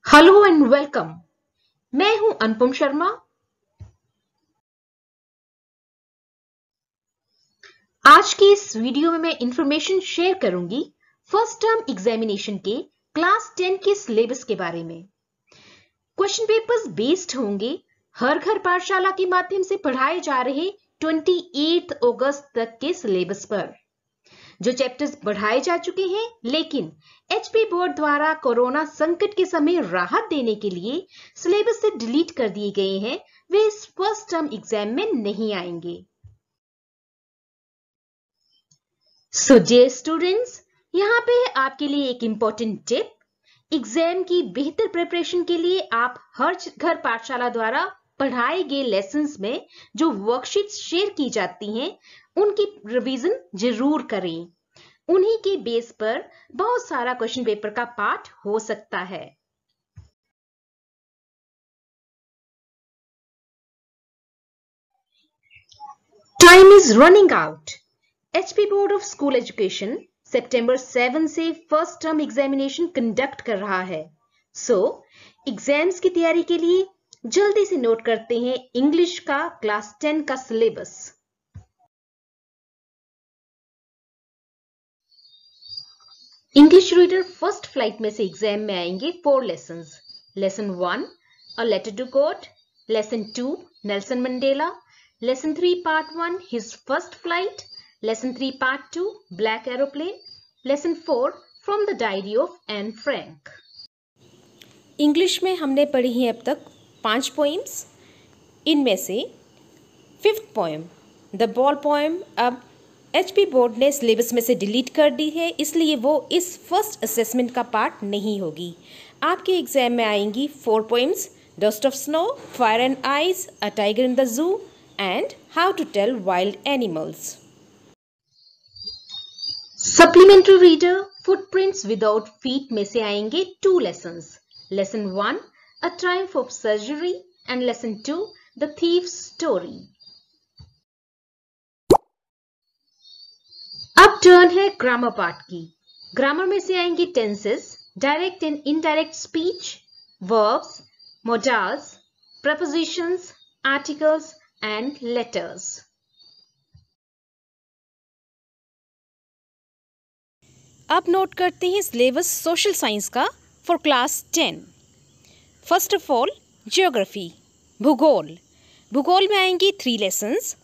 Hello and welcome. मैं हूं अनुपम शर्मा। आज की इस वीडियो में मैं इंफॉर्मेशन शेयर करूंगी फर्स्ट टर्म एग्जामिनेशन के क्लास 10 के सिलेबस के बारे में। क्वेश्चन पेपर्स बेस्ड होंगे हर घर पाठशाला के माध्यम से पढ़ाए जा रहे 28 अगस्त तक के सिलेबस पर। जो चैप्टर्स बढ़ाए जा चुके हैं लेकिन एचपी बोर्ड द्वारा कोरोना संकट के समय राहत देने के लिए सिलेबस से डिलीट कर दिए गए हैं, वे इस फर्स्ट टर्म एग्जाम में नहीं आएंगे। सो डियर स्टूडेंट्स, यहाँ पे है आपके लिए एक इंपॉर्टेंट टिप। एग्जाम की बेहतर प्रिपरेशन के लिए आप हर घर पाठशाला द्वारा पढ़ाए गए लेसन्स में जो वर्कशीट्स शेयर की जाती हैं उनकी रिवीजन जरूर करें। उन्हीं के बेस पर बहुत सारा क्वेश्चन पेपर का पार्ट हो सकता है। Time is running out. HP board of school education सितंबर 7 से फर्स्ट टर्म एग्जामिनेशन कंडक्ट कर रहा है। सो एग्जाम्स की तैयारी के लिए जल्दी से नोट करते हैं इंग्लिश का क्लास 10 का syllabus. English reader first flight में से एग्जाम में आएंगे 4 lessons. Lesson 1 a letter to God, lesson 2 Nelson Mandela, lesson 3 part 1 his first flight, lesson 3 part 2 black aeroplane, lesson 4 from the diary of Anne Frank. English में हमने पढ़ी हैं अब तक 5 पोइम्स। इनमें से 5th poem the ball poem अब HP board ने सिलेबस में से डिलीट कर दी है, इसलिए वो इस फर्स्ट असेसमेंट का पार्ट नहीं होगी। आपके एग्जाम में आएंगी 4 poems, dust off snow, fire and eyes, a tiger in the zoo and how to tell wild animals. Supplementary reader footprints without feet में से आएंगे 2 lessons. Lesson 1 a triumph of surgery and lesson 2 the thief's story. अब turn है grammar part की। Grammar में से आएंगे tenses, direct and indirect speech, verbs, modals, prepositions, articles and letters. अब नोट करते हैं सिलेबस सोशल साइंस का for class 10। First of all geography, भूगोल। भूगोल में आएंगी 3 लेसन्स।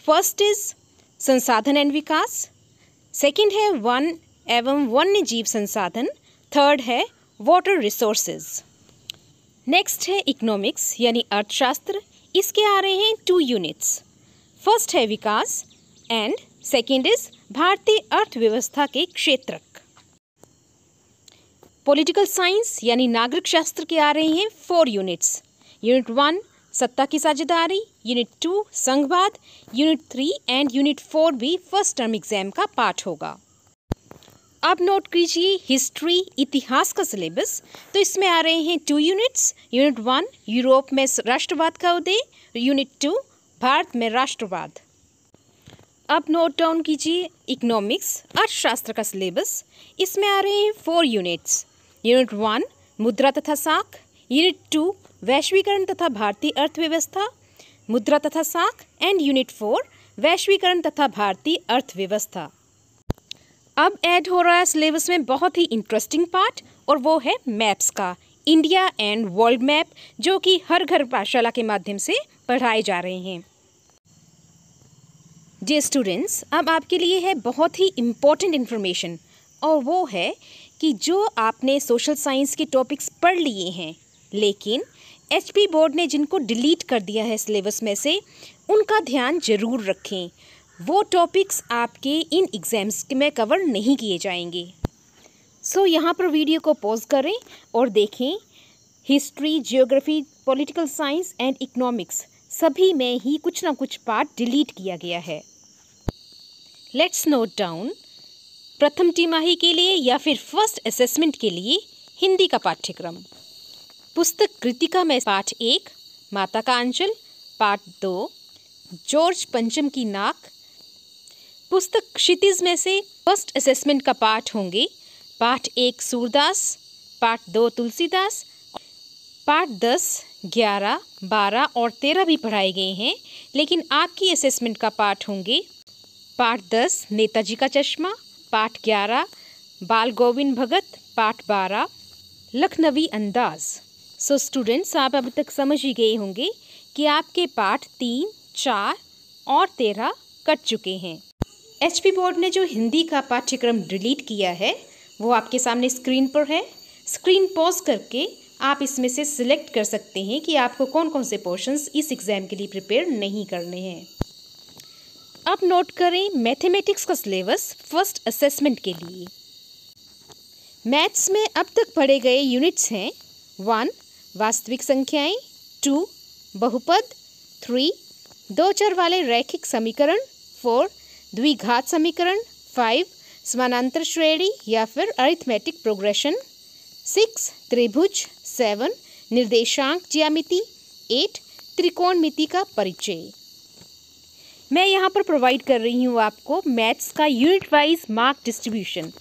फर्स्ट इज संसाधन एंड विकास, सेकंड है वन एवं वन्य जीव संसाधन, थर्ड है वाटर रिसोर्सेज। नेक्स्ट है इकोनॉमिक्स यानी अर्थशास्त्र। इसके आ रहे हैं 2 यूनिट्स। फर्स्ट है विकास एंड सेकंड इज भारतीय अर्थव्यवस्था के क्षेत्रक। पॉलिटिकल साइंस यानी नागरिक शास्त्र के आ रहे हैं 4 यूनिट्स। यूनिट 1 सत्ता की साझेदारी, यूनिट 2 संघवाद, यूनिट 3 एंड यूनिट 4 भी फर्स्ट टर्म एग्जाम का पार्ट होगा। अब नोट कीजिए हिस्ट्री इतिहास का सिलेबस। तो इसमें आ रहे हैं 2 यूनिट्स। यूनिट 1 यूरोप में राष्ट्रवाद का उदय, यूनिट 2 भारत में राष्ट्रवाद। अब नोट डाउन कीजिए इकोनॉमिक्स अर्थशास्त्र का सिलेबस। इसमें आ रहे हैं 4 यूनिट्स। यूनिट 1 मुद्रा तथा साख, यूनिट 2 वैश्वीकरण तथा भारतीय अर्थव्यवस्था, मुद्रा तथा साख एंड यूनिट 4 वैश्वीकरण तथा भारतीय अर्थव्यवस्था। अब ऐड हो रहा है सिलेबस में बहुत ही इंटरेस्टिंग पार्ट और वो है मैप्स का, इंडिया एंड वर्ल्ड मैप, जो कि हर घर पाठशाला के माध्यम से पढ़ाए जा रहे हैं। डियर स्टूडेंट्स, अब आपके लिए है बहुत ही इम्पोर्टेंट इन्फॉर्मेशन, और वो है कि जो आपने सोशल साइंस के टॉपिक्स पढ़ लिए हैं लेकिन एचपी बोर्ड ने जिनको डिलीट कर दिया है सिलेबस में से, उनका ध्यान जरूर रखें। वो टॉपिक्स आपके इन एग्जाम्स में कवर नहीं किए जाएंगे। सो यहाँ पर वीडियो को पॉज करें और देखें history, geography, political science and economics सभी में ही कुछ ना कुछ पार्ट डिलीट किया गया है। लेट्स नोट डाउन प्रथम तिमाही के लिए या फिर फर्स्ट असेसमेंट के लिए हिंदी का पाठ्यक्रम। पुस्तक कृतिका में पाठ 1 माता का अंचल, पाठ 2 जॉर्ज पंचम की नाक। पुस्तक क्षितिज में से फर्स्ट असेसमेंट का पाठ होंगे पाठ 1 सूरदास, पाठ 2 तुलसीदास पार्ट 10, 11, 12 और 13 भी पढ़ाए गए हैं, लेकिन आपकी असेसमेंट का पार्ट होंगे पार्ट 10 नेताजी का चश्मा, पार्ट 11 बाल गोविंद भगत, पार्ट 12 लखनवी अंदाज। सो स्टूडेंट्स, आप अब तक समझ ही गए होंगे कि आपके पार्ट 3, 4 और 13 कट चुके हैं। एचपी बोर्ड ने जो हिंदी का पाठ्यक्रम डिलीट किया है वो आपके सामने स्क्रीन पर है। स्क्रीन पॉज करके आप इसमें से सिलेक्ट कर सकते हैं कि आपको कौन कौन से पोर्शंस इस एग्ज़ाम के लिए प्रिपेयर नहीं करने हैं। अब नोट करें मैथमेटिक्स का सिलेबस फर्स्ट असेसमेंट के लिए। मैथ्स में अब तक पढ़े गए यूनिट्स हैं 1 वास्तविक संख्याएं, 2 बहुपद, 3 दो चर वाले रैखिक समीकरण, 4 द्विघात समीकरण, 5 समानांतर श्रेणी या फिर अरिथमेटिक प्रोग्रेशन, 6 त्रिभुज, 7 निर्देशांक ज्यामिति, 8 त्रिकोणमिति का परिचय। मैं यहाँ पर प्रोवाइड कर रही हूँ आपको मैथ्स का unit wise mark distribution.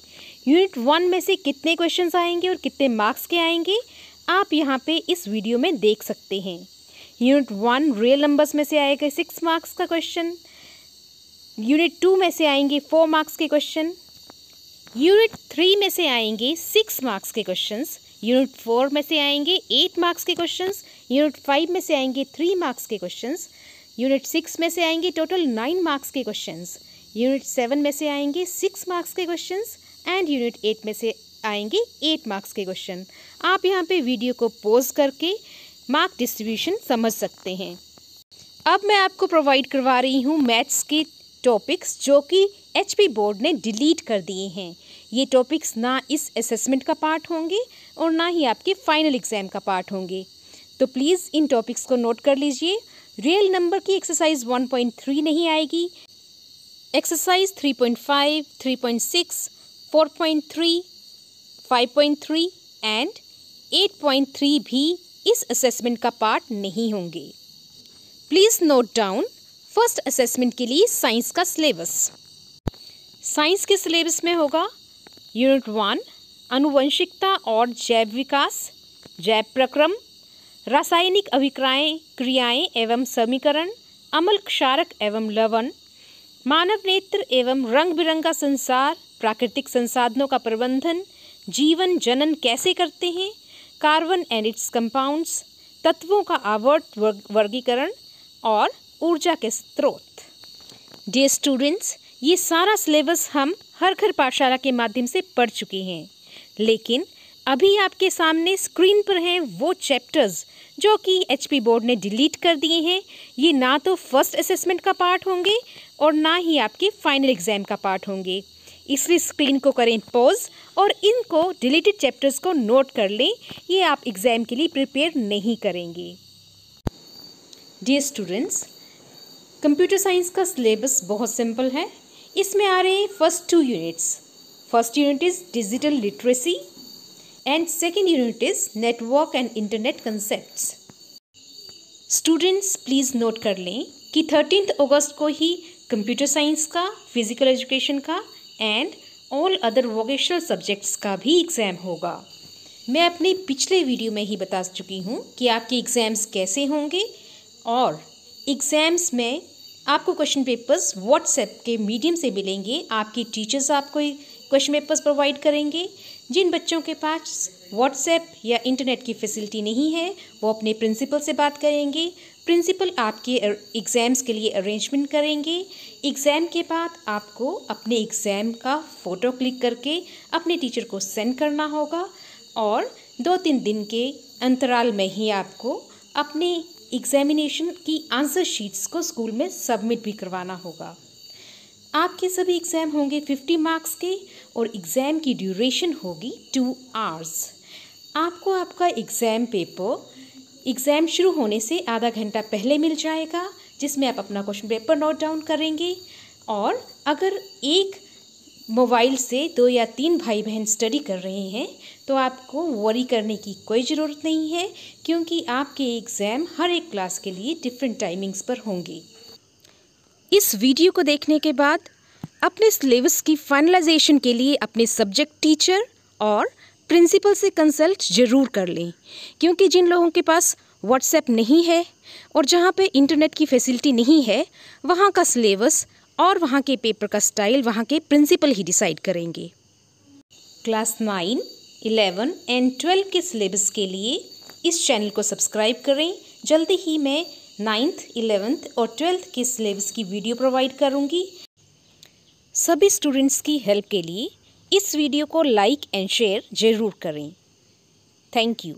Unit 1 में से कितने क्वेश्चंस आएंगे और कितने मार्क्स के आएंगे आप यहाँ पे इस वीडियो में देख सकते हैं। यूनिट 1 रियल नंबर्स में से आएगा 6 मार्क्स का क्वेश्चन। यूनिट 2 में से आएंगे 4 मार्क्स के क्वेश्चन। यूनिट 3 में से आएंगे 6 मार्क्स के क्वेश्चंस। यूनिट 4 में से आएंगे 8 मार्क्स के क्वेश्चंस। यूनिट 5 में से आएंगे 3 मार्क्स के क्वेश्चंस। यूनिट 6 में से आएंगे टोटल 9 मार्क्स के क्वेश्चंस। यूनिट 7 में से आएंगे 6 मार्क्स के क्वेश्चंस एंड यूनिट 8 में से आएंगे 8 मार्क्स के क्वेश्चन। आप यहाँ पे वीडियो को पॉज करके मार्क डिस्ट्रीब्यूशन समझ सकते हैं। अब मैं आपको प्रोवाइड करवा रही हूँ मैथ्स के टॉपिक्स जो कि एचपी बोर्ड ने डिलीट कर दिए हैं। ये टॉपिक्स ना इस असेसमेंट का पार्ट होंगे और ना ही आपके फाइनल एग्जाम का पार्ट होंगे, तो प्लीज़ इन टॉपिक्स को नोट कर लीजिए। रियल नंबर की एक्सरसाइज 1.3 नहीं आएगी। एक्सरसाइज 3.5, 3.6, 4.3, 5.3 एंड 8.3 भी इस असेसमेंट का पार्ट नहीं होंगे। Please note down first assessment के लिए साइंस का सिलेबस। साइंस के सिलेबस में होगा यूनिट 1 आनुवंशिकता और जैव विकास, जैव प्रक्रम, रासायनिक अभिक्रियाएं, क्रियाएं एवं समीकरण, अम्ल क्षारक एवं लवण, मानव नेत्र एवं रंग बिरंगा संसार, प्राकृतिक संसाधनों का प्रबंधन, जीवन जनन कैसे करते हैं, कार्बन एंड इट्स कंपाउंड्स, तत्वों का आवर्त वर्गीकरण और ऊर्जा के स्रोत। डियर स्टूडेंट्स, ये सारा सिलेबस हम हर घर पाठशाला के माध्यम से पढ़ चुके हैं, लेकिन अभी आपके सामने स्क्रीन पर हैं वो चैप्टर्स जो कि एचपी बोर्ड ने डिलीट कर दिए हैं। ये ना तो फर्स्ट असेसमेंट का पार्ट होंगे और ना ही आपके फाइनल एग्जाम का पार्ट होंगे। इसलिए स्क्रीन को करें पॉज और इनको डिलीटेड चैप्टर्स को नोट कर लें। ये आप एग्ज़ाम के लिए प्रिपेयर नहीं करेंगे। डियर स्टूडेंट्स, कंप्यूटर साइंस का सिलेबस बहुत सिंपल है। इसमें आ रहे हैं first 2 units. First unit is digital literacy and second unit is network and internet concepts. Students please note कर लें कि 13 अगस्त को ही कंप्यूटर साइंस का, फिजिकल एजुकेशन का and all other vocational subjects का भी एग्ज़ाम होगा। मैं अपने पिछले वीडियो में ही बता चुकी हूँ कि आपके एग्ज़ाम्स कैसे होंगे और एग्ज़ाम्स में आपको क्वेश्चन पेपर्स व्हाट्सएप के मीडियम से मिलेंगे। आपके टीचर्स आपको क्वेश्चन पेपर्स प्रोवाइड करेंगे। जिन बच्चों के पास व्हाट्सएप या इंटरनेट की फैसिलिटी नहीं है वो अपने प्रिंसिपल से बात करेंगे। प्रिंसिपल आपके एग्ज़ाम्स के लिए अरेंजमेंट करेंगे। एग्ज़ाम के बाद आपको अपने एग्ज़ाम का फ़ोटो क्लिक करके अपने टीचर को सेंड करना होगा और 2-3 दिन के अंतराल में ही आपको अपने एग्ज़ामिनेशन की आंसर शीट्स को स्कूल में सबमिट भी करवाना होगा। आपके सभी एग्ज़ाम होंगे 50 मार्क्स के और एग्ज़ाम की ड्यूरेशन होगी 2 आवर्स। आपको आपका एग्ज़ाम पेपर एग्ज़ाम शुरू होने से आधा घंटा पहले मिल जाएगा, जिसमें आप अपना क्वेश्चन पेपर नोट डाउन करेंगे। और अगर एक मोबाइल से 2 या 3 भाई बहन स्टडी कर रहे हैं तो आपको वरी करने की कोई ज़रूरत नहीं है, क्योंकि आपके एग्ज़ाम हर एक क्लास के लिए डिफरेंट टाइमिंग्स पर होंगे। इस वीडियो को देखने के बाद अपने सिलेबस की फाइनलाइजेशन के लिए अपने सब्जेक्ट टीचर और प्रिंसिपल से कंसल्ट ज़रूर कर लें, क्योंकि जिन लोगों के पास व्हाट्सएप नहीं है और जहाँ पे इंटरनेट की फैसिलिटी नहीं है, वहाँ का सिलेबस और वहाँ के पेपर का स्टाइल वहाँ के प्रिंसिपल ही डिसाइड करेंगे। क्लास 9, 11 एंड 12 के सिलेबस के लिए इस चैनल को सब्सक्राइब करें। जल्दी ही मैं 9th, 11th और 12th के सिलेबस की वीडियो प्रोवाइड करूँगी। सभी स्टूडेंट्स की हेल्प के लिए इस वीडियो को लाइक एंड शेयर ज़रूर करें। Thank you.